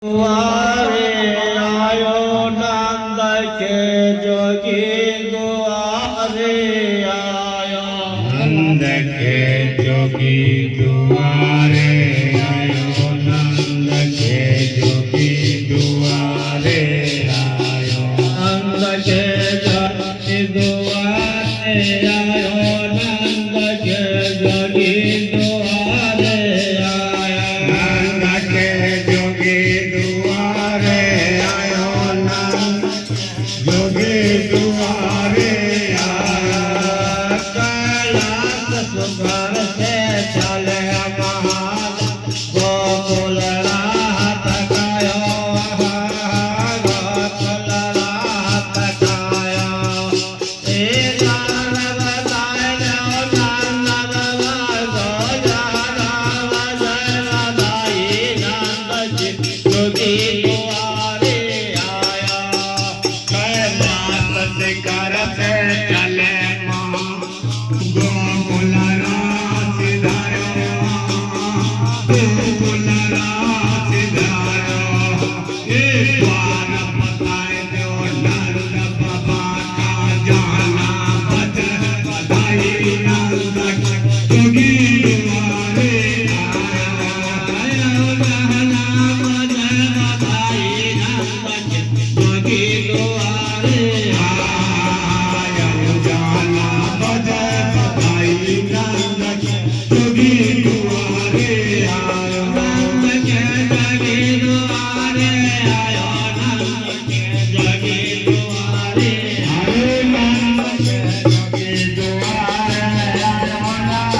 द्वारे आयो नंद के जोगी द्वारे आयो नंद के जोगी दुआरे आयो नंद के जोगी दुआरे आयो नंद के जोगी द्वारे आयो नंद के जोगी द्वारे आयो नंद के जोगी दुआरे आयो नंद जोगी दुआरे आयो कैलाश सुकर से चले महान गोकुल रात गायो गोकुल रात गायो एक बताए नंद जोगी दुआरे आया कैलाश शिखर से चले गोकुल रात धारो गोकुल रात धारो एक बार बताए दो नंद बाबा का जाना बधाई नंद जोगी दुआरे आयो जाना बधाई नंद जोगी दुआरे आयो जाना बधाई नंद जोगी दुआरे आयो नंद के जोगी दुआरे आयो नंद के जोगी दुआरे हरे नंद के जोगी दुआरे आयो नंद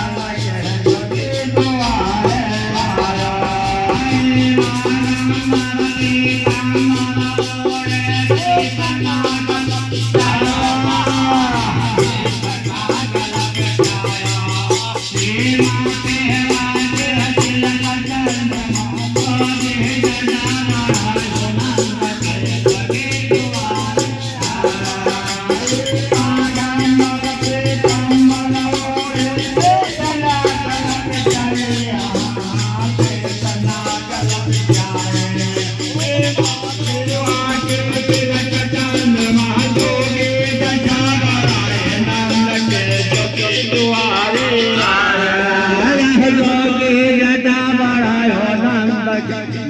के जोगी दुआरे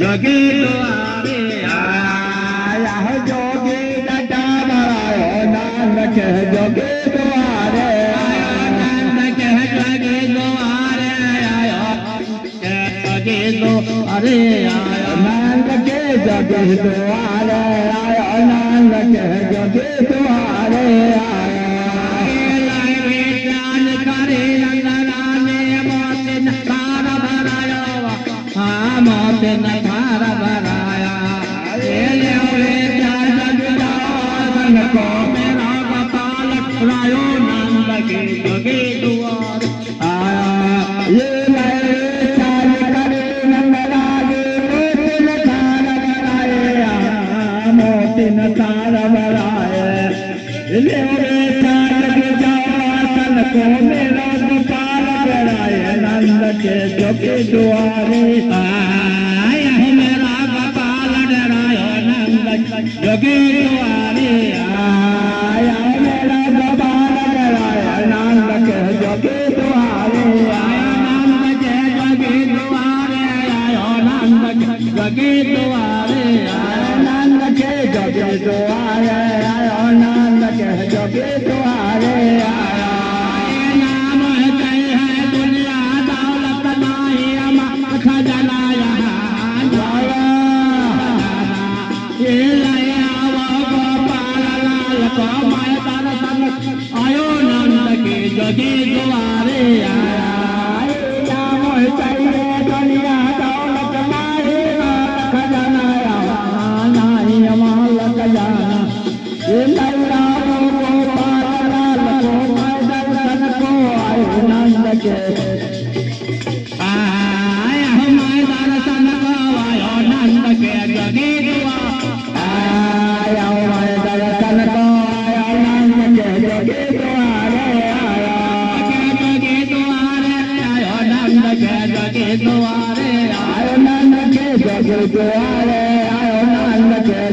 जोगी दुआरे आया जोगी जटा बड़ायो नंद के जोगी दुआरे आयो नंद के जोगी दुआरे आयो जोगी दुआरे आयो नंद के जोगी दुआरे आयो नंद के जोगी दुआरे आयो करे नंदनाने मोते नकार भरायो मोत नकार भराया ले जग जान को मेरा गोपाल रायो नंद के जोगी दुआर आया ये नए चाल करे नंदलागे मोती न तार बराए ले चाल के जान को मेरा गोपाल बराए नंद के जोगी दुआरे आया मेरा गोपाल डरायो नंद जोगी दुआरे आया मेरा गोपाल बराए नंद के जोगी दुआरे आया नंद के जोगी दुआरे आयो नंद के जोगी दुआरे आयो नंद के जोगी दुआरे आयो नंद के जोगी दुआरे आयो नाम जय है दुनिया दौलत नाही अमर खजाना यहाँ ये लया वो गोपाल लाल को मैं दर्शन आयो नंद के जोगी दुआरे आया दुनिया दौलत नाही खजाना नाही अमाल खजाना ये लैला गोपाल लाल को मैं दर्शन को आयो नंद के आया मैं दर्शन को आयो नंद के जोगी दुआरे आयो मैं दर्शन को आयो नंद के जोगी दुआरे आयो जोगी दुआरे आयो नंद के जोगी दुआरे आयो नंद के जोगी दुआरे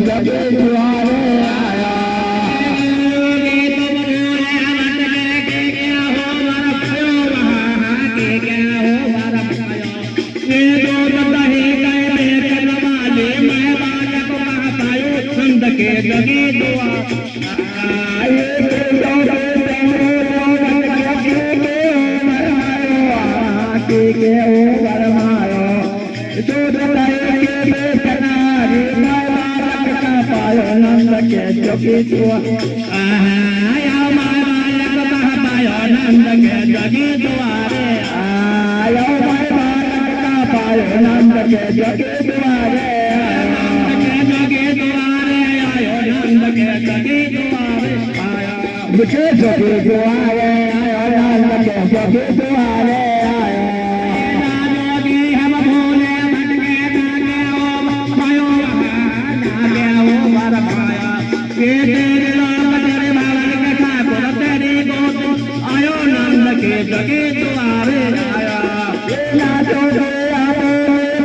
जगे द्वारे आया के जगे दुआ जगे दुआ आया माया कहा पायो नंद के जगे दुआरे आया माया पायो नंद के जगे दुआरे जगे दुआरे आयो नंद के जगे दुआरे आया मुझे जगे दुआरे आयो नंद के जगे दुआरे आया जोगी हम भोले भटके जागे ओ पायो जागे ओ बर पाया ये तेरे लोग तेरे भवन के ठाकुर तेरी गोद आयो नंद के जगे दुआरे आया ना तो आयो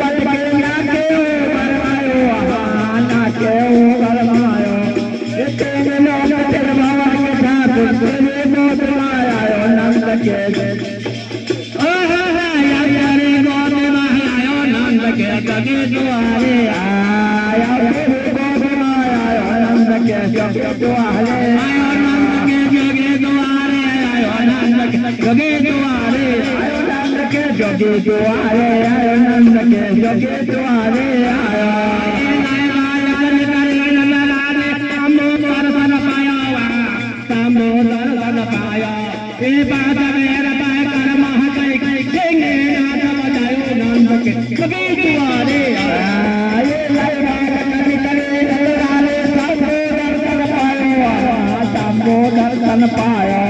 भटके जागे ओ बर पायो ना के ओ बर पायो ये तेरे लोग तेरे भवन के ठाकुर तेरी गोद आयो नंद के जगे दुआरे आया आयो नंद के जगे दुआरे आयो नंद के जगे दुआरे आयो नंद के जगे दुआरे आयो नंद के जगे दुआरे आयो नंद के जगे दुआरे आया दर्शन पाया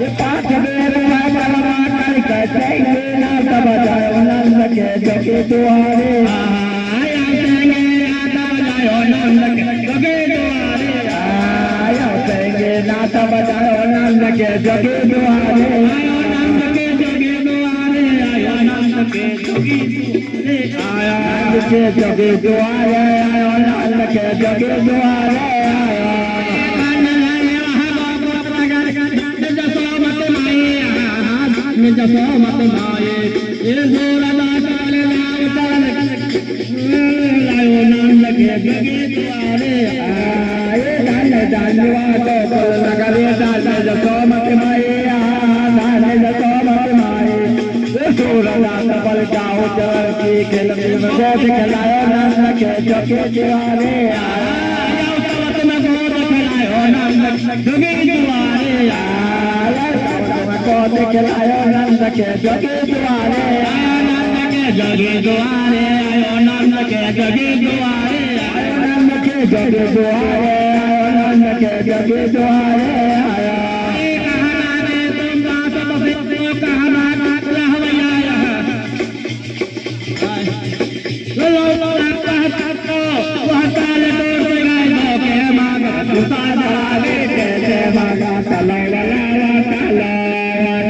ये पाठ बेर बलवा करके जय ना तब जायो नंद के जगे दुआरे आया संगे तब जायो नंद के जगे दुआरे आया संगे ना तब जायो नंद के जगे दुआरे आयो नंद के जगे दुआरे आयो नंद के जगे दुआरे आया नंद के जगे दुआरे आयो नंद के जगे दुआरे आया जसो मत माये ये जोरा लाले लायो नंद के जगे दुआरे आये दाने जानवा तो बोल नगरे दाने जसो मत माये दाने जसो मत माये सूरा दान बल जाओ चल की खेल में गोद खिलायो नंद के जगे दुआरे आया मत में गोद खिलायो नंद जगे दुआरे आया गोद खिलायो नंद के जगे दुआरे आयो नंद के जगे दुआरे आयो नंद के जगे दुआरे आयो नंद के जगे दुआरे आयो नंद के जगे दुआरे आया कहना रे तुम बात बसे कहना रहवैया लो वह काल तो गए के मांग तुसा दे के मांग तला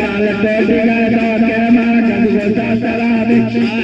काल तो गए के मांग तुसा दे